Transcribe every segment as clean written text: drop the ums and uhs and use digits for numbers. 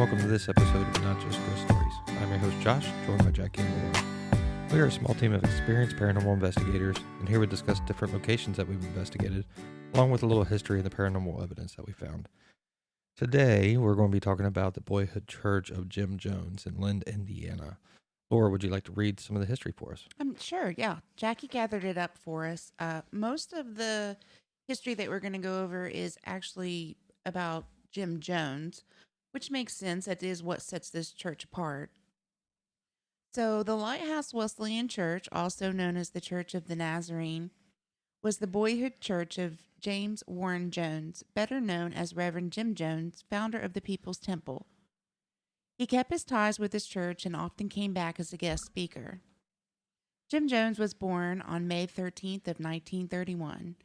welcome to this episode of Not Just Ghost Stories. I'm your host Josh, joined by Jackie and Lauren. We are a small team of experienced paranormal investigators, and here we discuss different locations that we've investigated, along with a little history of the paranormal evidence that we found. Today, we're going to be talking about the Boyhood Church of Jim Jones in Lynn, Indiana. Laura, would you like to read some of the history for us? Sure, yeah. Jackie gathered it up for us. Most of the history that we're going to go over is actually about Jim Jones, which makes sense. That is what sets this church apart. So the Lighthouse Wesleyan Church, also known as the Church of the Nazarene, was the boyhood church of James Warren Jones, better known as Reverend Jim Jones, founder of the People's Temple. He kept his ties with his church and often came back as a guest speaker. Jim Jones was born on May 13th of 1931.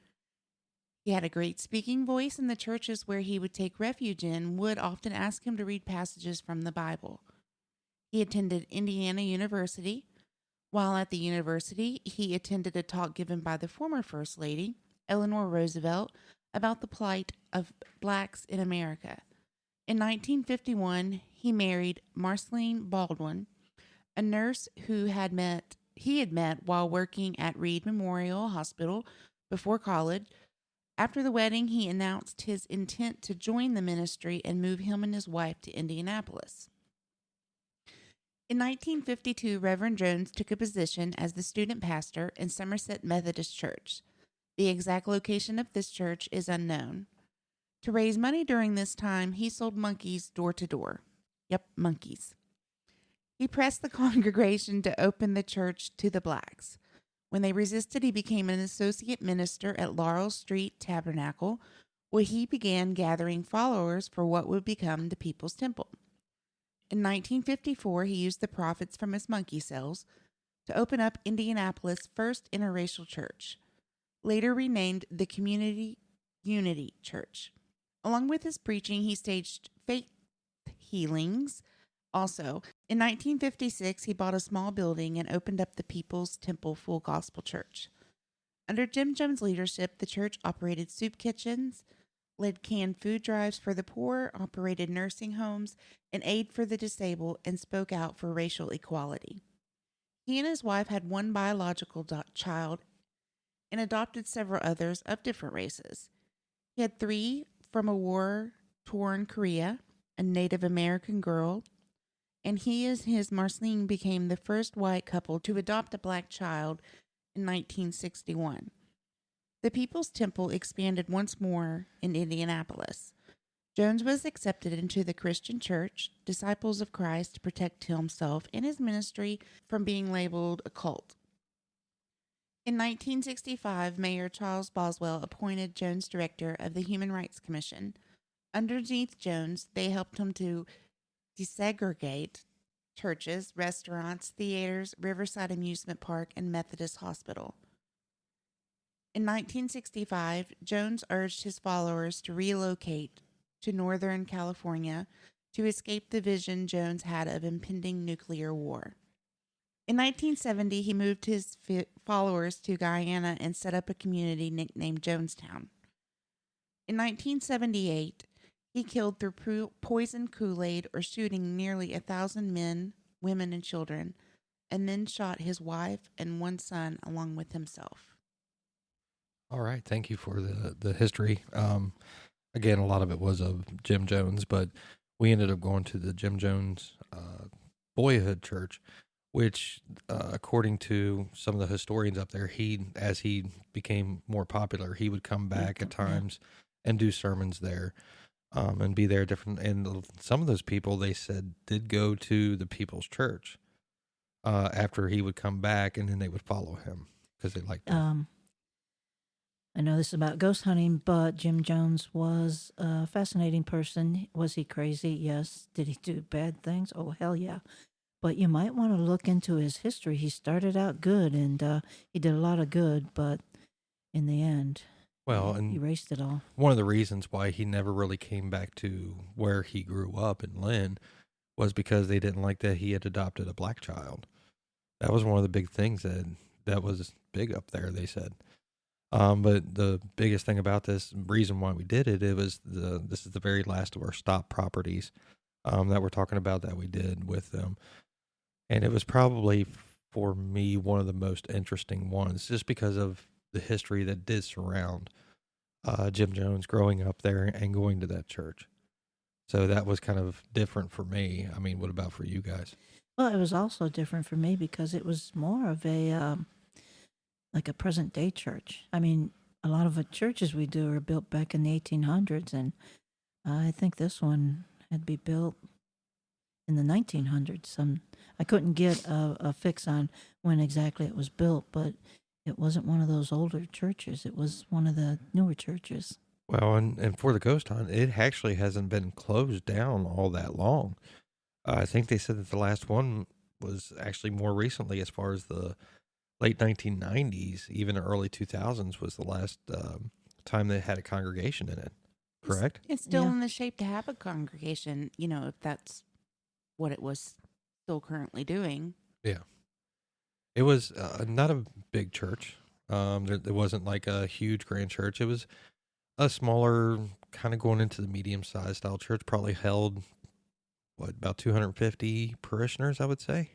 He had a great speaking voice, and the churches where he would take refuge in would often ask him to read passages from the Bible. He attended Indiana University. While at the university, he attended a talk given by the former First Lady, Eleanor Roosevelt, about the plight of blacks in America. In 1951, he married Marceline Baldwin, a nurse who he had met while working at Reed Memorial Hospital before college. After the wedding, he announced his intent to join the ministry and move him and his wife to Indianapolis. In 1952, Reverend Jones took a position as the student pastor in Somerset Methodist Church. The exact location of this church is unknown. To raise money during this time, he sold monkeys door to door. Yep, monkeys. He pressed the congregation to open the church to the blacks. When they resisted, he became an associate minister at Laurel Street Tabernacle, where he began gathering followers for what would become the People's Temple. In 1954, he used the profits from his monkey sales to open up Indianapolis' first interracial church, later renamed the Community Unity Church. Along with his preaching, he staged faith healings. Also, in 1956, he bought a small building and opened up the People's Temple Full Gospel Church. Under Jim Jones' leadership, the church operated soup kitchens, led canned food drives for the poor, operated nursing homes, and aid for the disabled, and spoke out for racial equality. He and his wife had one biological child and adopted several others of different races. He had 3 from a war-torn Korea, a Native American girl, and he and his Marceline became the first white couple to adopt a black child in 1961. The People's Temple expanded once more in Indianapolis. Jones was accepted into the Christian Church, Disciples of Christ, to protect himself and his ministry from being labeled a cult. In 1965, Mayor Charles Boswell appointed Jones director of the Human Rights Commission. Underneath Jones, they helped him to desegregate churches, restaurants, theaters, Riverside Amusement Park, and Methodist Hospital. In 1965, Jones urged his followers to relocate to Northern California to escape the vision Jones had of impending nuclear war. In 1970, he moved his followers to Guyana and set up a community nicknamed Jonestown. In 1978, he killed through poisoned Kool-Aid or shooting nearly 1,000 men, women, and children, and then shot his wife and one son along with himself. All right, thank you for the history. Again, a lot of it was of Jim Jones, but we ended up going to the Jim Jones Boyhood Church, which, according to some of the historians up there, as he became more popular, he would come back at times and do sermons there. And be there different. And some of those people, they said, did go to the People's Church after he would come back, and then they would follow him because they liked him. I know this is about ghost hunting, but Jim Jones was a fascinating person. Was he crazy? Yes. Did he do bad things? Oh, hell yeah. But you might want to look into his history. He started out good, and he did a lot of good, but in the end... Well, and he erased it all. One of the reasons why he never really came back to where he grew up in Lynn was because they didn't like that he had adopted a black child. That was one of the big things that was big up there, they said. But the biggest thing about this reason why we did it, this is the very last of our stop properties that we're talking about that we did with them. And it was probably, for me, one of the most interesting ones, just because of the history that did surround Jim Jones growing up there and going to that church. So that was kind of different for me. I mean, what about for you guys? Well, it was also different for me because it was more of a like a present day church. I mean, a lot of the churches we do are built back in the 1800s, and I think this one had to be built in the 1900s. I couldn't get a fix on when exactly it was built, but it wasn't one of those older churches. It was one of the newer churches. Well, and for the ghost hunt, it actually hasn't been closed down all that long. I think they said that the last one was actually more recently, as far as the late 1990s, even early 2000s was the last time they had a congregation in it. Correct? It's still Yeah. in the shape to have a congregation, if that's what it was still currently doing. Yeah. It was not a big church. There wasn't like a huge grand church. It was a smaller, kind of going into the medium-sized style church. Probably held, about 250 parishioners, I would say.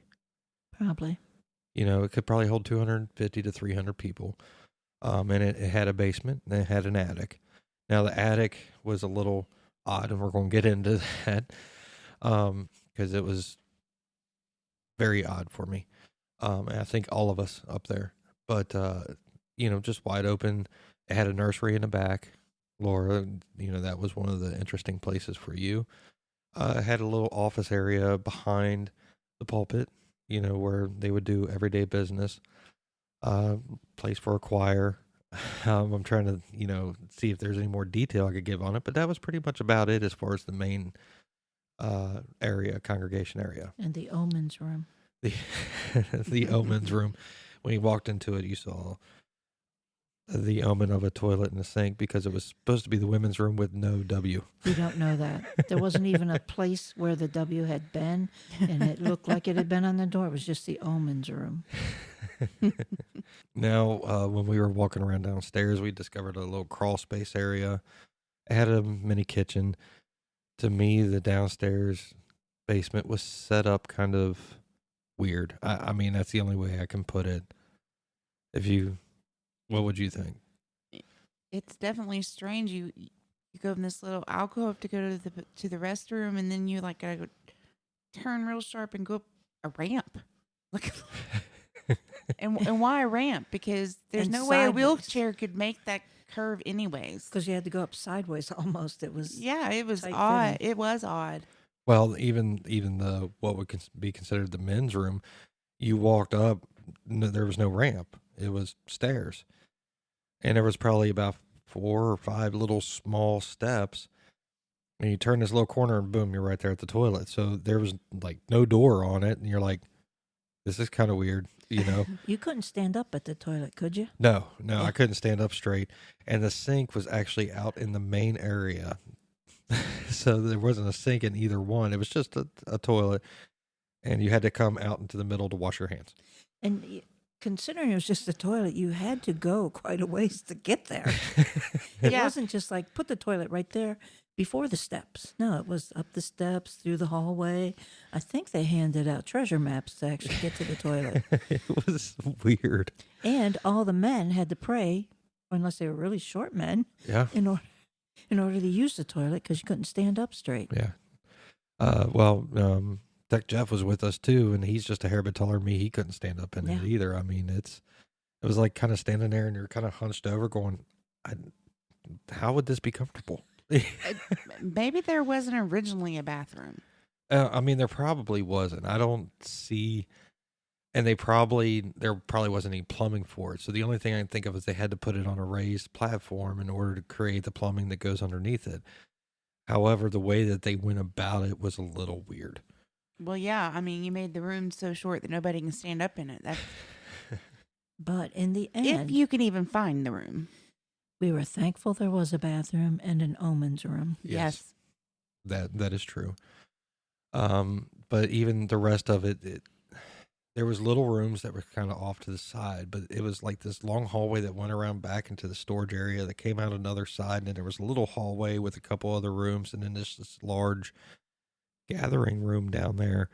Probably. It could probably hold 250 to 300 people. And it had a basement and it had an attic. Now, the attic was a little odd, and we're going to get into that because it was very odd for me. And I think all of us up there. But, just wide open. It had a nursery in the back. Laura, that was one of the interesting places for you. It had a little office area behind the pulpit, where they would do everyday business. Place for a choir. I'm trying to, see if there's any more detail I could give on it, but that was pretty much about it as far as the main congregation area. And the omens room. The omens room. When you walked into it, you saw the omen of a toilet and a sink because it was supposed to be the women's room with no W. You don't know that. There wasn't even a place where the W had been, and it looked like it had been on the door. It was just the omens room. Now, when we were walking around downstairs, we discovered a little crawl space area. It had a mini kitchen. To me, the downstairs basement was set up kind of weird. I mean, that's the only way I can put it. What would you think? It's definitely strange. You go in this little alcove to go to the restroom, and then you gotta go turn real sharp and go up a ramp. Like, and why a ramp? Because there's And no way a sideways. wheelchair could make that curve anyways. Because you had to go up sideways almost. It was Yeah, it was tight odd. fitting. It was odd. Well, even the what would be considered the men's room, you walked up, there was no ramp. It was stairs. And there was probably about 4 or 5 little small steps. And you turn this little corner and boom, you're right there at the toilet. So there was no door on it. And you're like, this is kind of weird, You couldn't stand up at the toilet, could you? No, I couldn't stand up straight. And the sink was actually out in the main area. So there wasn't a sink in either one. It was just a toilet. And you had to come out into the middle to wash your hands. And considering it was just a toilet, you had to go quite a ways to get there. It Yeah. wasn't just like put the toilet right there before the steps. No, it was up the steps, through the hallway. I think they handed out treasure maps to actually get to the toilet. It was weird. And all the men had to pray, unless they were really short men, Yeah. in order to use the toilet because you couldn't stand up straight. Yeah. Tech Jeff was with us too, and he's just a hair bit taller than me. He couldn't stand up in it Yeah. either. I mean, it was like kind of standing there and you're kind of hunched over going, how would this be comfortable? Maybe there wasn't originally a bathroom. I mean, there probably wasn't. I don't see, and there probably wasn't any plumbing for it. So the only thing I can think of is they had to put it on a raised platform in order to create the plumbing that goes underneath it. However, the way that they went about it was a little weird. Well, yeah. I mean, you made the room so short that nobody can stand up in it. That's, But in the if end, you can even find the room. we were thankful there was a bathroom and an omens room. Yes. That is true. But even the rest of it, there was little rooms that were kind of off to the side, but it was like this long hallway that went around back into the storage area that came out another side, and then there was a little hallway with a couple other rooms, and then this large gathering room down there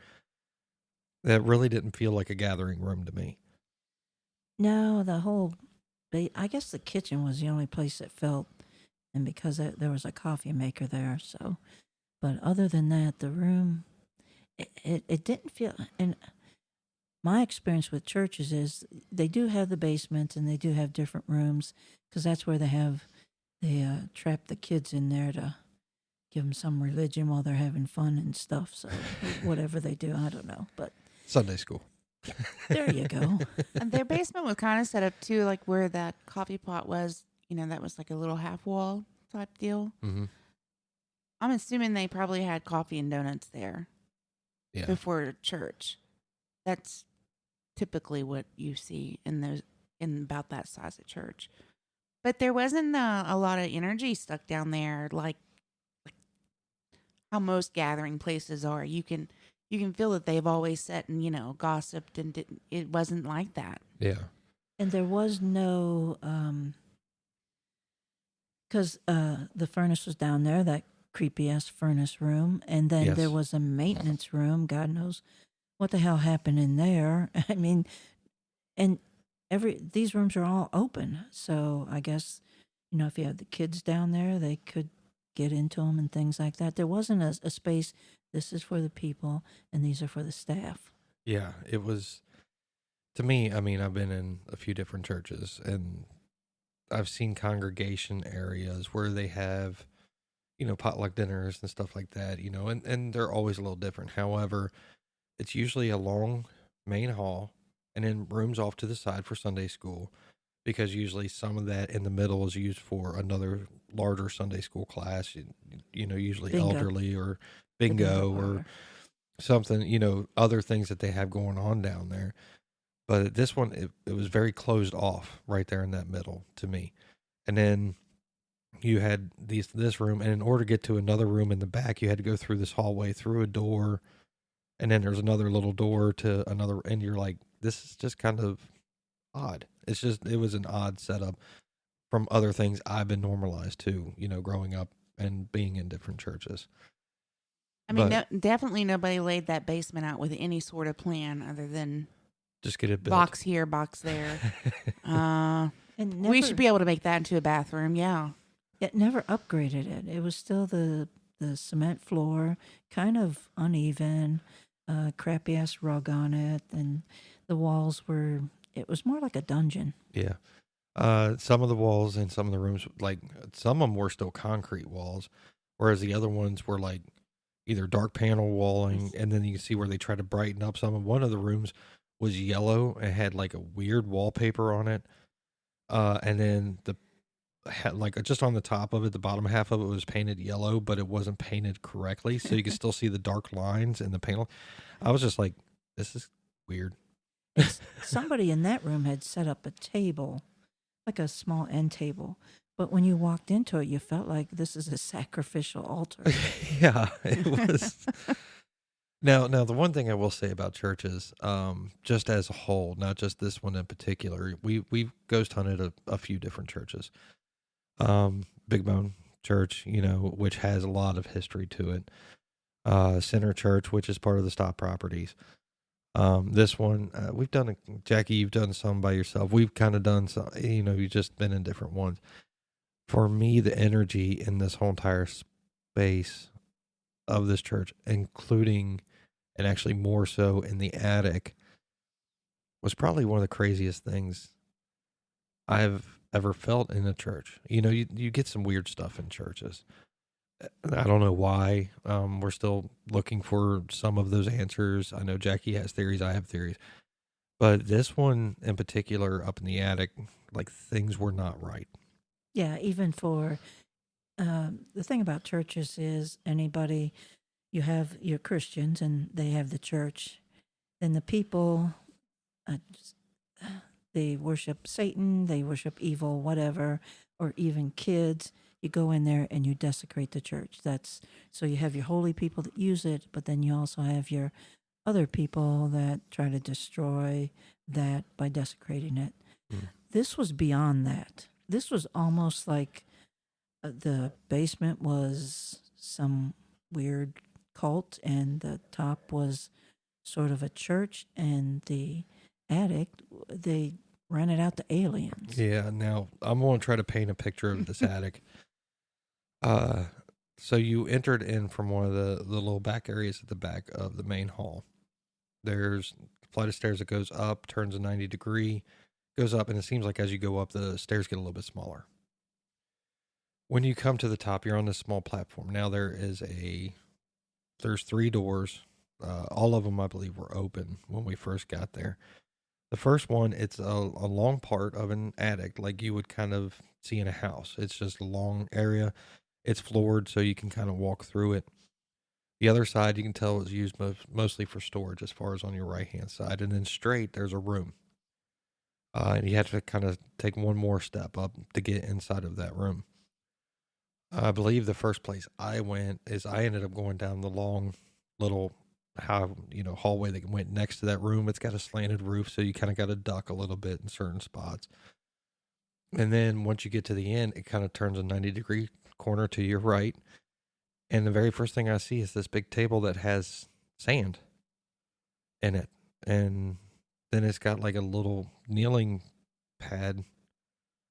that really didn't feel like a gathering room to me. No, the whole, I guess the kitchen was the only place that felt, and because there was a coffee maker there, so. But other than that, the room, it didn't feel. And my experience with churches is they do have the basement and they do have different rooms because that's where they trap the kids in there to give them some religion while they're having fun and stuff. So whatever they do, I don't know, but Sunday school. there you go. And their basement was kind of set up too, like where that coffee pot was. That was like a little half wall type deal. Mm-hmm. I'm assuming they probably had coffee and donuts there before church. That's typically what you see in about that size of church. But there wasn't a lot of energy stuck down there, like how most gathering places are. You can feel that they've always sat and gossiped, and it wasn't like that. Yeah. And there was no, because the furnace was down there, that creepy ass furnace room, and then there was a maintenance room. God knows what the hell happened in there. I mean, and these rooms are all open, so I guess if you have the kids down there, they could get into them and things like that. There wasn't a space. This is for the people, and these are for the staff. Yeah, it was. To me, I mean, I've been in a few different churches, and I've seen congregation areas where they have, potluck dinners and stuff like that, and they're always a little different. However, it's usually a long main hall and then rooms off to the side for Sunday school, because usually some of that in the middle is used for another larger Sunday school class, usually Bingo. elderly or bingo or something, other things that they have going on down there. But this one, it was very closed off right there in that middle to me. And then you had this room, and in order to get to another room in the back, you had to go through this hallway, through a door, and then there's another little door to another, and you're like, this is just kind of odd. It was an odd setup from other things I've been normalized to, growing up and being in different churches. I mean, definitely nobody laid that basement out with any sort of plan other than just get it built. Box here, box there. We should be able to make that into a bathroom. Yeah. It never upgraded it. It was still the cement floor, kind of uneven, crappy ass rug on it, and the walls were. It was more like a dungeon. Yeah. Some of the walls in some of the rooms, like some of them were still concrete walls, whereas the other ones were like either dark panel walling, and then you can see where they try to brighten up some of. One of the rooms was yellow and had like a weird wallpaper on it, and then had like just on the top of it, the bottom half of it was painted yellow, but it wasn't painted correctly, so you could still see the dark lines in the panel. I was just like, this is weird. Somebody in that room had set up a table, like a small end table, but when you walked into it, you felt like this is a sacrificial altar. Yeah, it was. Now, the one thing I will say about churches, just as a whole, not just this one in particular, we've ghost hunted a few different churches. Big Bone Church, which has a lot of history to it. Center Church, which is part of the Stop Properties. This one, we've done, Jackie, you've done some by yourself. We've kind of done some, you've just been in different ones. For me, the energy in this whole entire space of this church, including, and actually more so in the attic, was probably one of the craziest things I've ever felt in a church. You get some weird stuff in churches. I don't know why. We're still looking for some of those answers. I know Jackie has theories. I have theories. But this one in particular, up in the attic, like things were not right. Yeah, even for the thing about churches is anybody, you have your Christians and they have the church. Then the people, they worship Satan, they worship evil, whatever, or even kids. You go in there and you desecrate the church. So you have your holy people that use it, but then you also have your other people that try to destroy that by desecrating it. Mm. This was beyond that. This was almost like the basement was some weird cult, and the top was sort of a church, and the attic, they rented out to aliens. Yeah. Now I'm going to try to paint a picture of this attic. Uh, so you entered in from one of the little back areas at the back of the main hall. There's a flight of stairs that goes up, turns a 90-degree, goes up, and it seems like as you go up, the stairs get a little bit smaller. When you come to the top, you're on this small platform. Now there's 3 doors. All of them, I believe, were open when we first got there. The first one, it's a long part of an attic, like you would kind of see in a house. It's just a long area. It's floored, so you can kind of walk through it. The other side, you can tell, is used mostly for storage as far as on your right-hand side. And then straight, there's a room. And you have to kind of take one more step up to get inside of that room. I believe the first place I went is I ended up going down the long little hallway that went next to that room. It's got a slanted roof, so you kind of got to duck a little bit in certain spots. And then once you get to the end, it kind of turns a 90-degree corner to your right. And the very first thing I see is this big table that has sand in it. And then it's got like a little kneeling pad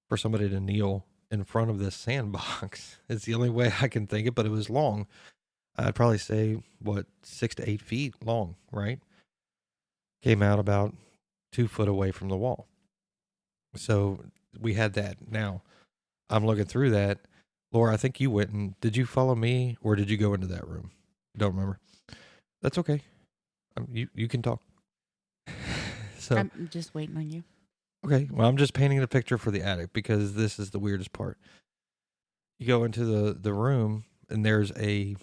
for somebody to kneel in front of this sandbox. It's the only way I can think it, but it was long. I'd probably say, 6 to 8 feet long, right? Came out about 2 foot away from the wall. So we had that. Now, I'm looking through that. Laura, I think you went and did you follow me or did you go into that room? Don't remember. That's okay. You can talk. So I'm just waiting on you. Okay, well, I'm just painting the picture for the attic because this is the weirdest part. You go into the room and there's a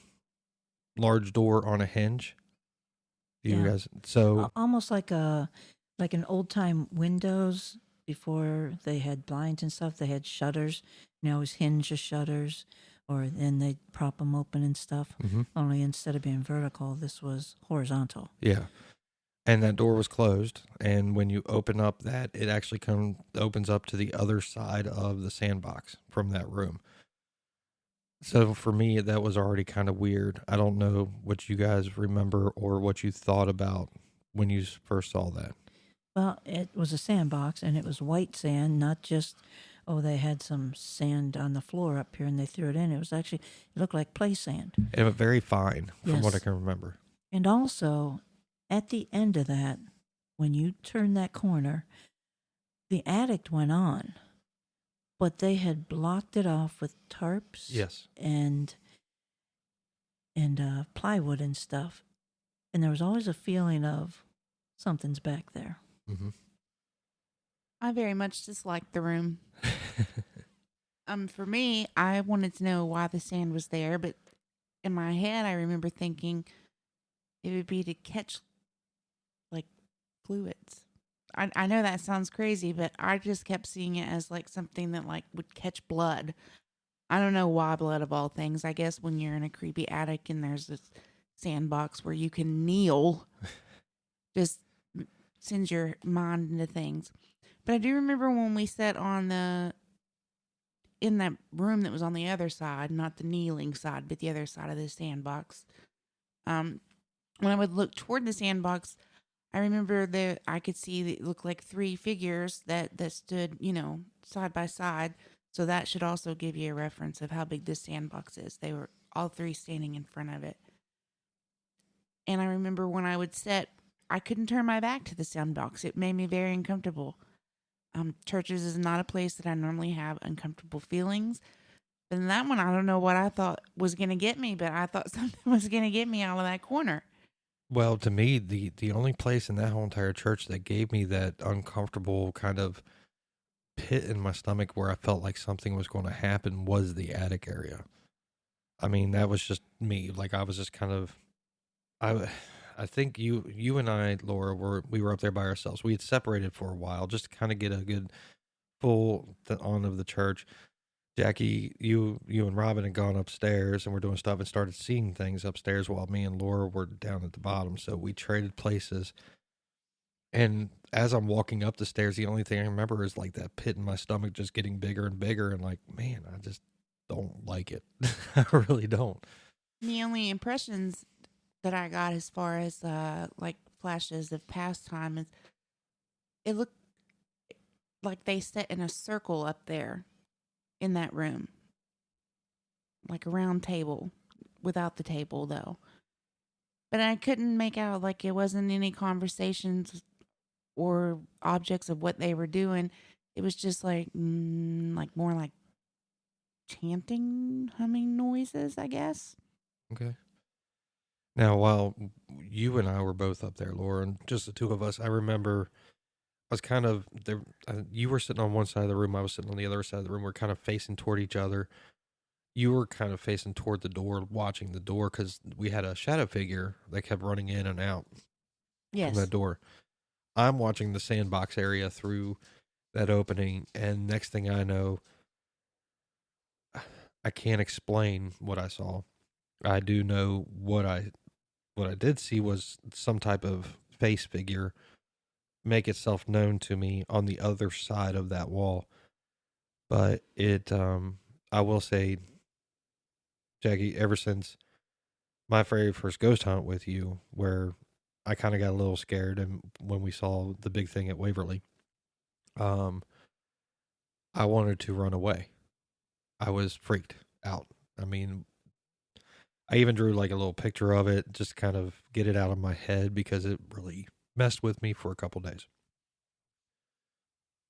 large door on a hinge. You guys, so almost like an old time windows before they had blinds and stuff. They had shutters. Now it's hinge of shutters, or then they prop them open and stuff. mm-hmm. Only instead of being vertical, this was horizontal. Yeah. And that door was closed. And when you open up that, it actually opens up to the other side of the sandbox from that room. So for me, that was already kind of weird. I don't know what you guys remember or what you thought about when you first saw that. Well, it was a sandbox, and it was white sand, not just, they had some sand on the floor up here and they threw it in. It looked like play sand. And very fine from what I Yes. can remember. And also, at the end of that, when you turn that corner, the attic went on, but they had blocked it off with tarps, Yes. and plywood and stuff. And there was always a feeling of something's back there. Mm-hmm. I very much disliked the room. For me, I wanted to know why the sand was there, but in my head, I remember thinking it would be to catch like fluids. I know that sounds crazy, but I just kept seeing it as like something that like would catch blood. I don't know why blood of all things. I guess when you're in a creepy attic and there's this sandbox where you can kneel, just sends your mind into things. But I do remember when we sat in that room that was on the other side, not the kneeling side, but the other side of the sandbox. When I would look toward the sandbox, I remember that I could see that it looked like 3 figures that stood, side by side. So that should also give you a reference of how big this sandbox is. They were all 3 standing in front of it. And I remember when I would sit, I couldn't turn my back to the sandbox. It made me very uncomfortable. Churches is not a place that I normally have uncomfortable feelings. But in that one, I don't know what I thought was going to get me, but I thought something was going to get me out of that corner. Well, to me, the only place in that whole entire church that gave me that uncomfortable kind of pit in my stomach where I felt like something was going to happen was the attic area. I mean, that was just me. Like, I was just kind of, I think you and I, Laura, we were up there by ourselves. We had separated for a while just to kind of get a good full on of the church. Jackie, you and Robin had gone upstairs and were doing stuff and started seeing things upstairs while me and Laura were down at the bottom. So we traded places. And as I'm walking up the stairs, the only thing I remember is like that pit in my stomach just getting bigger and bigger. And like, man, I just don't like it. I really don't. The only impressions that I got as far as like flashes of past time is it looked like they sat in a circle up there in that room, like a round table, without the table though. But I couldn't make out like it wasn't any conversations or objects of what they were doing. It was just like more like chanting, humming noises, I guess. Okay. Now, while you and I were both up there, Laura, and just the two of us, I remember I was kind of there. You were sitting on one side of the room. I was sitting on the other side of the room. We're kind of facing toward each other. You were kind of facing toward the door, watching the door, because we had a shadow figure that kept running in and out from that Yes. door. I'm watching the sandbox area through that opening, and next thing I know, I can't explain what I saw. I do know what I did see was some type of face figure make itself known to me on the other side of that wall. But I will say, Jackie, ever since my very first ghost hunt with you, where I kind of got a little scared, and when we saw the big thing at Waverly, um, I wanted to run away. I was freaked out. I mean, I even drew like a little picture of it, just kind of get it out of my head because it really messed with me for a couple days.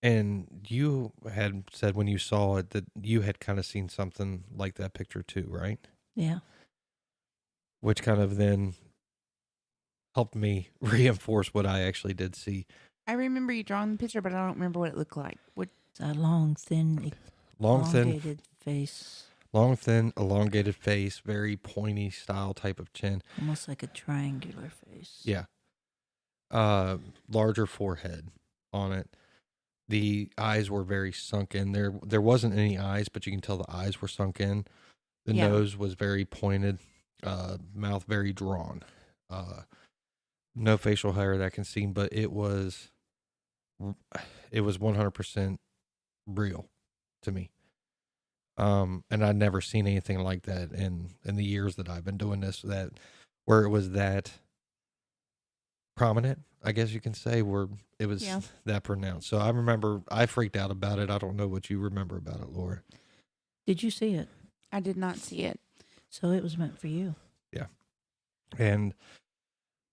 And you had said when you saw it that you had kind of seen something like that picture too, right? Yeah. Which kind of then helped me reinforce what I actually did see. I remember you drawing the picture, but I don't remember what it looked like. What? It's a long, thin, Long, elongated face. long, thin, elongated face, very pointy style type of chin. Almost like a triangular face. Yeah. Larger forehead on it. The eyes were very sunken. There wasn't any eyes, but you can tell the eyes were sunk in. The Yeah. nose was very pointed. Mouth very drawn. No facial hair that I can see, but it was 100% real to me. And I'd never seen anything like that in the years that I've been doing this, that where it was that prominent, I guess you can say, where it was that pronounced. So I remember I freaked out about it. I don't know what you remember about it, Laura. Did you see it? I did not see it. So it was meant for you. Yeah. And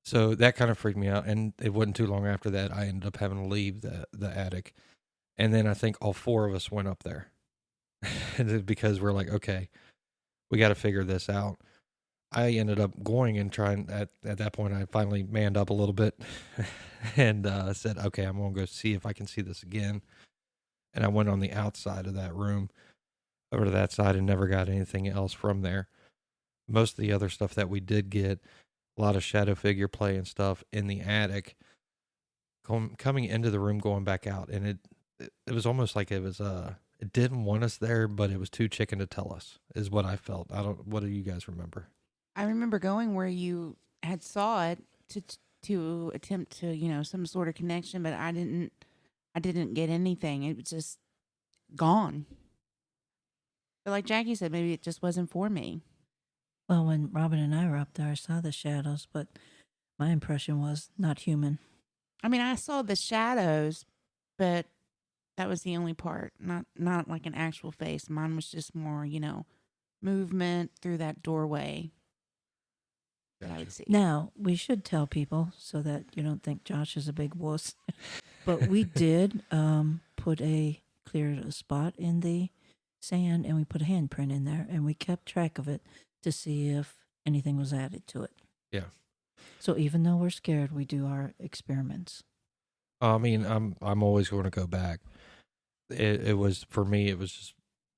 so that kind of freaked me out. And it wasn't too long after that, I ended up having to leave the attic. And then I think all four of us went up there because we're like, okay, we got to figure this out. I ended up going and trying at that point. I finally manned up a little bit and said, okay, I'm going to go see if I can see this again. And I went on the outside of that room over to that side and never got anything else from there. Most of the other stuff that we did get, a lot of shadow figure play and stuff in the attic, coming into the room, going back out. And it was almost like it was, it didn't want us there, but it was too chicken to tell us, is what I felt. What do you guys remember? I remember going where you had saw it to attempt to some sort of connection, but I didn't get anything. It was just gone. But like Jackie said, maybe it just wasn't for me. Well, when Robin and I were up there, I saw the shadows, but my impression was not human. I mean, I saw the shadows, but that was the only part. Not like an actual face. Mine was just more, movement through that doorway that I would see. Now, we should tell people so that you don't think Josh is a big wuss. But we did cleared a spot in the sand, and we put a handprint in there, and we kept track of it to see if anything was added to it. Yeah. So even though we're scared, we do our experiments. I mean, I'm always going to go back. It was, for me, it was just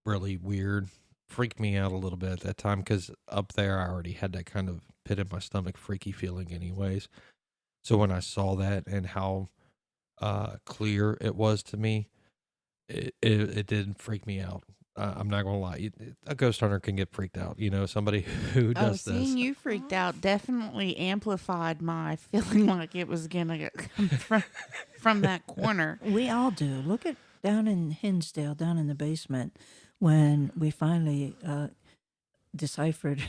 really weird. Freaked me out a little bit at that time because up there I already had that kind of pit in my stomach freaky feeling anyways. So when I saw that and how clear it was to me, it did freak me out. I'm not going to lie. A ghost hunter can get freaked out. Somebody who does this. Seeing you freaked out definitely amplified my feeling like it was going to come from that corner. We all do. Look at down in Hinsdale, down in the basement, when we finally deciphered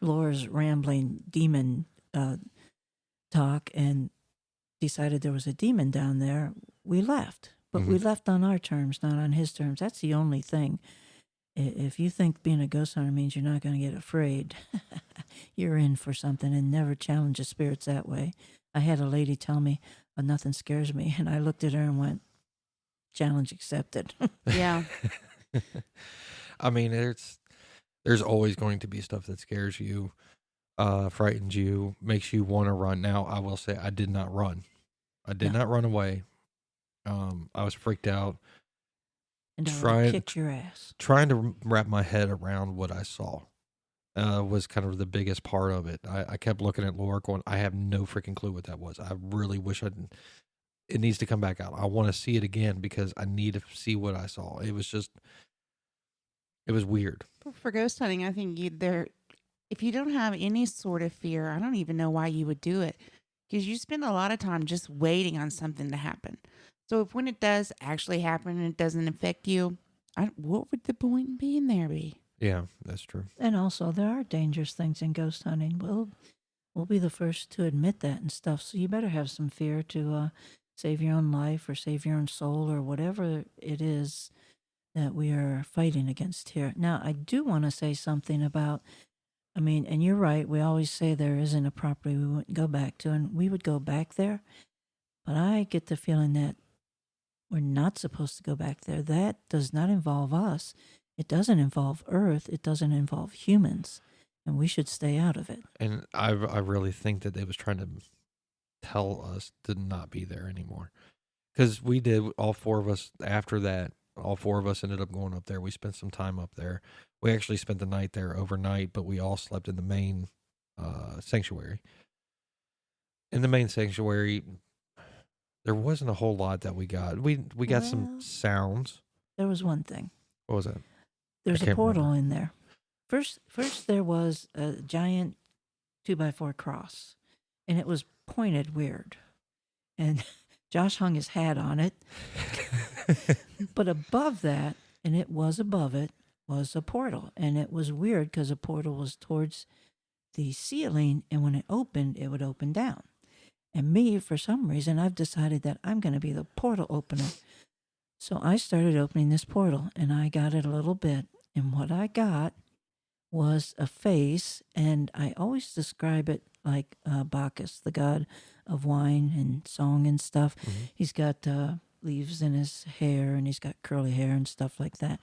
Laura's rambling demon uh, talk and decided there was a demon down there, we left. But we left on our terms, not on his terms. That's the only thing. If you think being a ghost hunter means you're not going to get afraid, you're in for something, and never challenge the spirits that way. I had a lady tell me, nothing scares me. And I looked at her and went, challenge accepted. Yeah. I mean, there's always going to be stuff that scares you, frightens you, makes you want to run. Now, I will say I did not run. I did not run away. I was freaked out. And I kicked your ass. Trying to wrap my head around what I saw was kind of the biggest part of it. I kept looking at Laura going, I have no freaking clue what that was. I really wish it needs to come back out. I want to see it again because I need to see what I saw. It was weird. For ghost hunting, I think if you don't have any sort of fear, I don't even know why you would do it, because you spend a lot of time just waiting on something to happen. So if when it does actually happen and it doesn't affect you, what would the point in being there be? Yeah, that's true. And also, there are dangerous things in ghost hunting. We'll be the first to admit that and stuff. So you better have some fear to save your own life or save your own soul or whatever it is that we are fighting against here. Now, I do want to say something about, and you're right, we always say there isn't a property we wouldn't go back to, and we would go back there. But I get the feeling that we're not supposed to go back there. That does not involve us. It doesn't involve Earth. It doesn't involve humans. And we should stay out of it. And I really think that they was trying to tell us to not be there anymore. Because we did, all four of us, after that, all four of us ended up going up there. We spent some time up there. We actually spent the night there overnight, but we all slept in the main sanctuary. In the main sanctuary, there wasn't a whole lot that we got. We got some sounds. There was one thing. What was it? There's a portal in there. First there was a giant 2x4 cross, and it was pointed weird. And Josh hung his hat on it. But above that, and it was above it, was a portal. And it was weird because the portal was towards the ceiling, and when it opened, it would open down. And me, for some reason, I've decided that I'm going to be the portal opener. So I started opening this portal, and I got it a little bit. And what I got was a face, and I always describe it like Bacchus, the god of wine and song and stuff. Mm-hmm. He's got leaves in his hair, and he's got curly hair and stuff like that.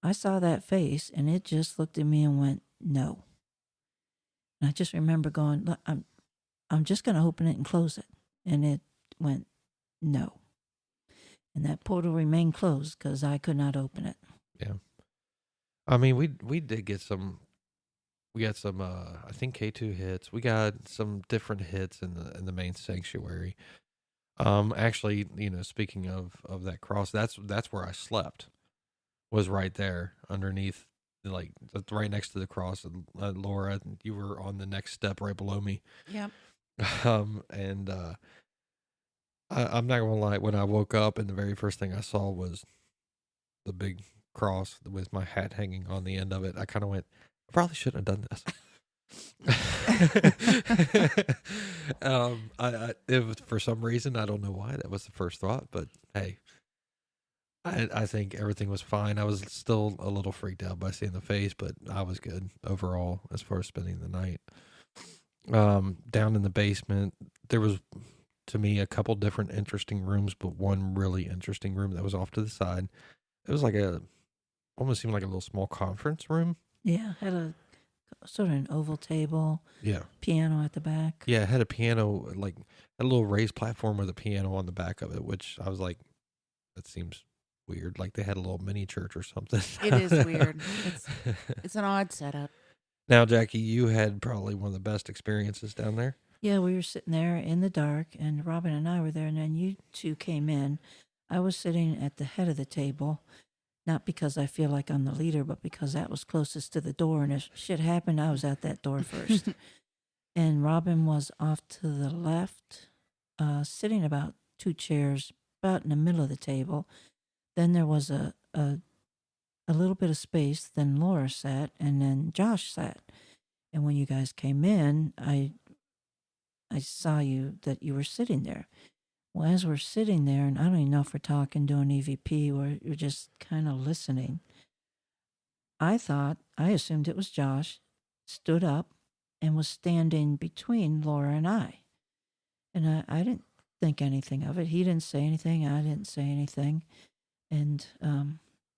I saw that face, and it just looked at me and went, no. And I just remember going, look, I'm just going to open it and close it. And it went, no. And that portal remained closed because I could not open it. Yeah. I mean, we did get some, we got some, I think K2 hits. We got some different hits in the main sanctuary. Actually, speaking of that cross, that's where I slept, was right there underneath, like right next to the cross. And Laura, you were on the next step right below me. Yep. And I'm not gonna lie, when I woke up and the very first thing I saw was the big cross with my hat hanging on the end of it, I kind of went, I probably shouldn't have done this. If for some reason, I don't know why, that was the first thought, but hey, I think everything was fine. I was still a little freaked out by seeing the face, but I was good overall as far as spending the night. Down in the basement, there was, to me, a couple different interesting rooms, but one really interesting room that was off to the side. It was like almost seemed like a little small conference room. Yeah, had a sort of an oval table. Yeah. Piano at the back. Yeah, it had a piano, like a little raised platform with a piano on the back of it, which I was like, that seems weird. Like they had a little mini church or something. It is weird. It's an odd setup. Now, Jackie, you had probably one of the best experiences down there. Yeah, we were sitting there in the dark, and Robin and I were there, and then you two came in. I was sitting at the head of the table, not because I feel like I'm the leader, but because that was closest to the door, and if shit happened, I was at that door first. And Robin was off to the left, sitting about 2 chairs, about in the middle of the table. Then there was a little bit of space. Then Laura sat, and then Josh sat. And when you guys came in, I I saw you that you were sitting there. Well, as we're sitting there, and I don't even know if we're talking, doing EVP, or you're just kind of listening, I assumed it was Josh, stood up and was standing between Laura and I. And I didn't think anything of it. He didn't say anything. I didn't say anything. And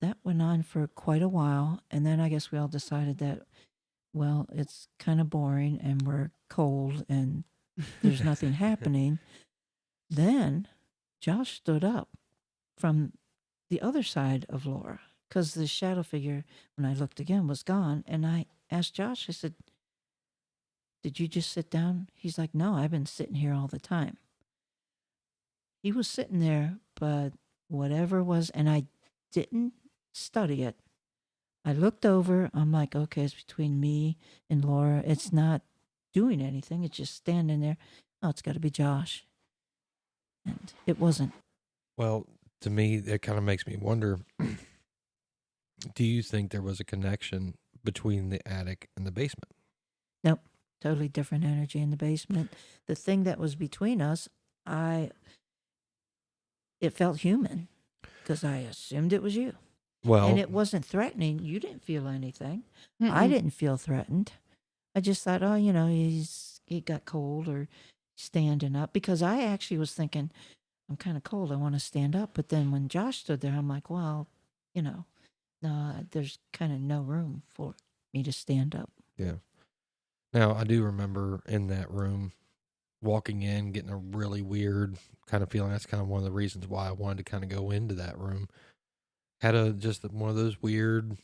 that went on for quite a while. And then I guess we all decided that, well, it's kind of boring and we're cold and there's nothing happening. Then Josh stood up from the other side of Laura because the shadow figure, when I looked again, was gone. And I asked Josh, I said, did you just sit down? He's like, no, I've been sitting here all the time. He was sitting there, but whatever was, and I didn't study it. I looked over. I'm like, okay, it's between me and Laura. It's not doing anything. It's just standing there. Oh, it's got to be Josh. And it wasn't. Well, to me, it kind of makes me wonder, do you think there was a connection between the attic and the basement? Nope. Totally different energy in the basement. The thing that was between us, it felt human because I assumed it was you. Well, And it wasn't threatening. You didn't feel anything. Mm-mm. I didn't feel threatened. I just thought, oh, he got cold or standing up, because I actually was thinking, I'm kind of cold. I want to stand up. But then when Josh stood there, I'm like, well, no, there's kind of no room for me to stand up. yeah. Now, I do remember in that room walking in, getting a really weird kind of feeling. That's kind of one of the reasons why I wanted to kind of go into that room. Had just one of those weird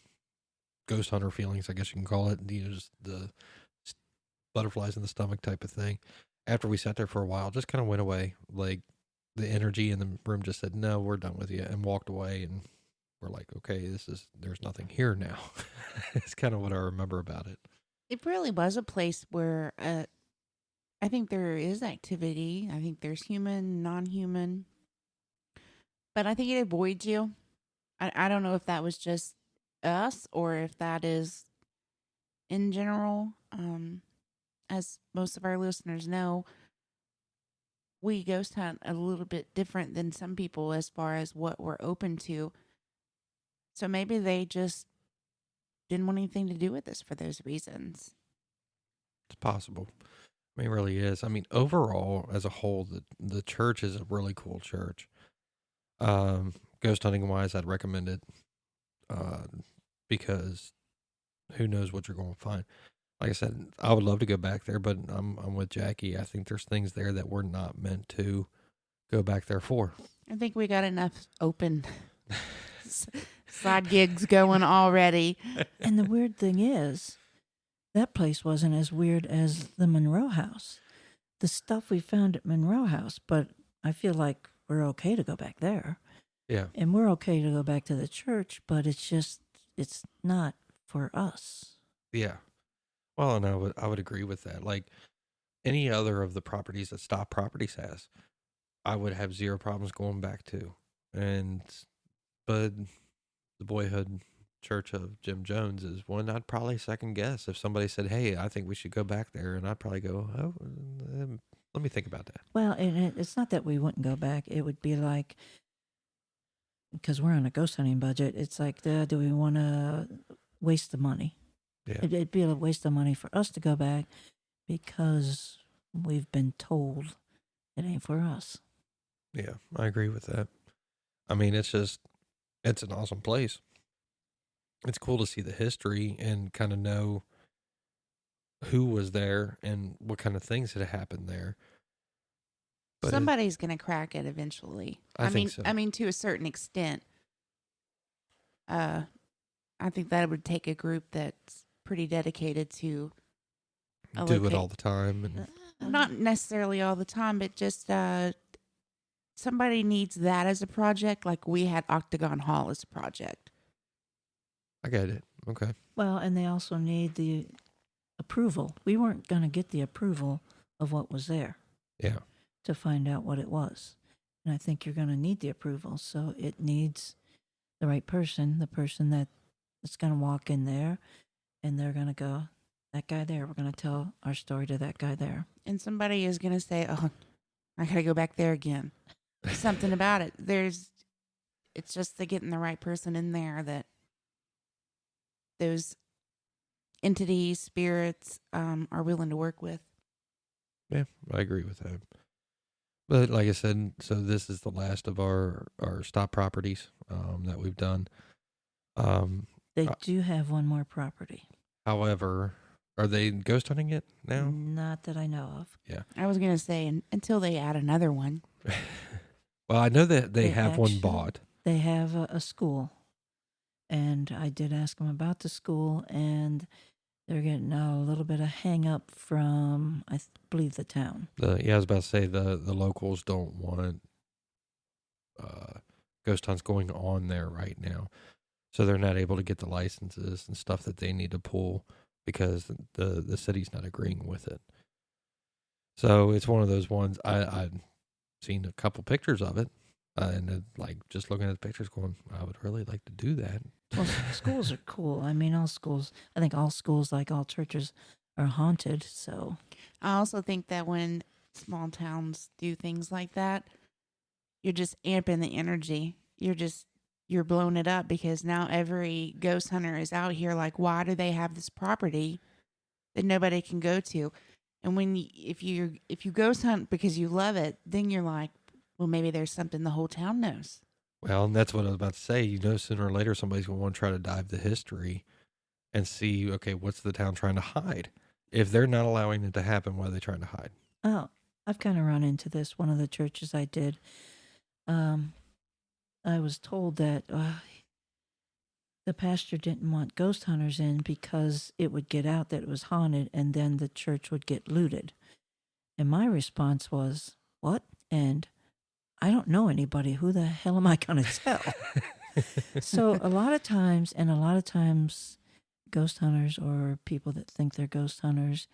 ghost hunter feelings, I guess you can call it. Just the butterflies in the stomach type of thing. After we sat there for a while, just kind of went away. Like the energy in the room just said, "No, we're done with you," and walked away. And we're like, "Okay, there's nothing here now." It's kind of what I remember about it. It really was a place where I think there is activity. I think there's human, non-human, but I think it avoids you. I don't know if that was just us or if that is in general. As most of our listeners know, we ghost hunt a little bit different than some people as far as what we're open to. So maybe they just didn't want anything to do with us for those reasons. It's possible. I mean, it really is. I mean, overall, as a whole, the church is a really cool church. Ghost hunting wise, I'd recommend it because who knows what you're going to find. Like I said, I would love to go back there, but I'm with Jackie. I think there's things there that we're not meant to go back there for. I think we got enough open side gigs going already. And the weird thing is, that place wasn't as weird as the Monroe House. The stuff we found at Monroe House, but I feel like we're okay to go back there. Yeah. And we're okay to go back to the church, but it's not for us. Yeah. Well, and I would agree with that. Like any other of the properties that Stop Properties has, I would have zero problems going back to. But the Boyhood Church of Jim Jones is one I'd probably second guess if somebody said, "Hey, I think we should go back there," and I'd probably go, "Oh, let me think about that." Well, and it's not that we wouldn't go back. It would be like, because we're on a ghost hunting budget, it's like, do we want to waste the money? Yeah. It'd be a waste of money for us to go back because we've been told it ain't for us. Yeah, I agree with that. I mean, it's an awesome place. It's cool to see the history and kind of know who was there and what kind of things had happened there. But Somebody's going to crack it eventually. I think so. I mean, to a certain extent. I think that would take a group that's pretty dedicated to do it all the time. And not necessarily all the time, but just somebody needs that as a project, like we had Octagon Hall as a project. I get it. Okay. Well, and they also need the approval. We weren't going to get the approval of what was there. Yeah. To find out what it was. And I think you're going to need the approval. So it needs the right person, the person that's going to walk in there and they're going to go, that guy there. We're going to tell our story to that guy there. And somebody is going to say, "Oh, I got to go back there again." Something about it. It's just the getting the right person in there that those entities, spirits, are willing to work with. Yeah, I agree with that. But like I said, so this is the last of our stop properties that we've done. They do have one more property. However, are they ghost hunting it now? Not that I know of. Yeah. I was going to say, until they add another one. Well, I know that they They have one actually- bought. They have a school, and I did ask them about the school, and they're getting a little bit of hang up from, I believe, the town. I was about to say the locals don't want ghost hunts going on there right now, so they're not able to get the licenses and stuff that they need to pull because the city's not agreeing with it. So it's one of those ones. I've seen a couple pictures of it, and like just looking at the pictures, going, I would really like to do that. Well, schools are cool. I mean, I think all schools, like all churches, are haunted. So I also think that when small towns do things like that, you're just amping the energy. You're blowing it up because now every ghost hunter is out here like, why do they have this property that nobody can go to? And if you ghost hunt because you love it, then you're like, well, maybe there's something the whole town knows. Well, and that's what I was about to say. Sooner or later, somebody's going to want to try to dive the history and see, okay, what's the town trying to hide? If they're not allowing it to happen, why are they trying to hide? Oh, I've kind of run into this. One of the churches I did, I was told that the pastor didn't want ghost hunters in because it would get out that it was haunted, and then the church would get looted. And my response was, "What?" And I don't know anybody. Who the hell am I going to tell? So a lot of times, ghost hunters or people that think they're ghost hunters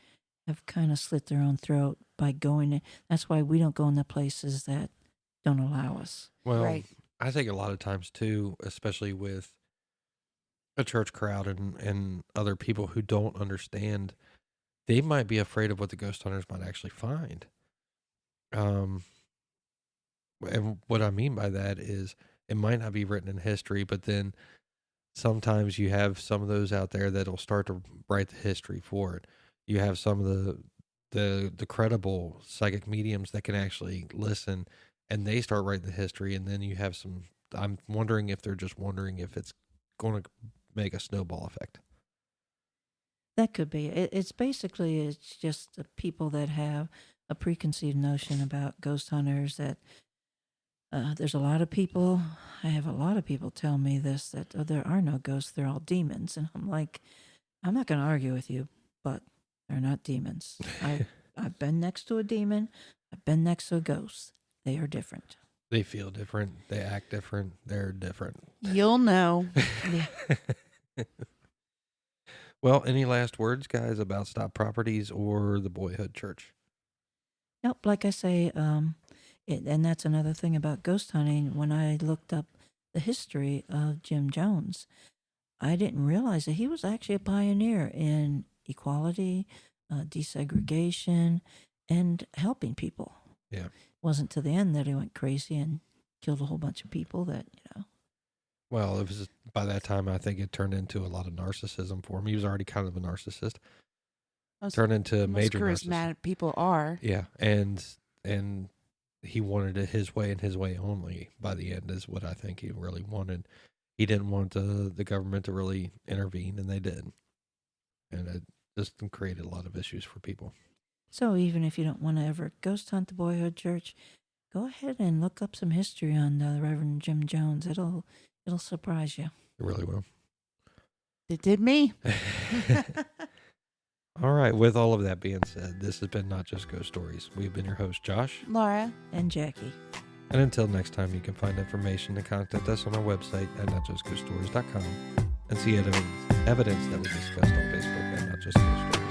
have kind of slit their own throat by going in. That's why we don't go in the places that don't allow us. Well, Right. I think a lot of times too, especially with a church crowd and other people who don't understand, they might be afraid of what the ghost hunters might actually find. And what I mean by that is it might not be written in history, but then sometimes you have some of those out there that'll start to write the history for it. You have some of the credible psychic mediums that can actually listen, and they start writing the history, and then you have some. I'm wondering if they're just wondering if it's going to make a snowball effect. That could be. It's just the people that have a preconceived notion about ghost hunters. That there's a lot of people. I have a lot of people tell me this, that there are no ghosts. They're all demons, and I'm like, I'm not going to argue with you, but they're not demons. I've been next to a demon. I've been next to a ghost. They are different. They feel different. They act different. They're different. You'll know. Yeah. Well, any last words, guys, about Stop Properties or the Boyhood Church? Nope. Like I say, and that's another thing about ghost hunting. When I looked up the history of Jim Jones, I didn't realize that he was actually a pioneer in equality, desegregation, and helping people. Yeah. It wasn't to the end that he went crazy and killed a whole bunch of people that, Well, it was by that time, I think it turned into a lot of narcissism for him. He was already kind of a narcissist. Turned into Most major narcissism. charismatic people are. Yeah, and he wanted it his way and his way only. By the end, is what I think he really wanted. He didn't want the government to really intervene, and they did, and it just created a lot of issues for people. So even if you don't want to ever ghost hunt the Boyhood Church, go ahead and look up some history on the Reverend Jim Jones. It'll surprise you. It really will. It did me. All right. With all of that being said, this has been Not Just Ghost Stories. We've been your host, Josh. Laura. And Jackie. And until next time, you can find information and contact us on our website at notjustghoststories.com and see evidence that we discussed on Facebook at Not Just Ghost Stories.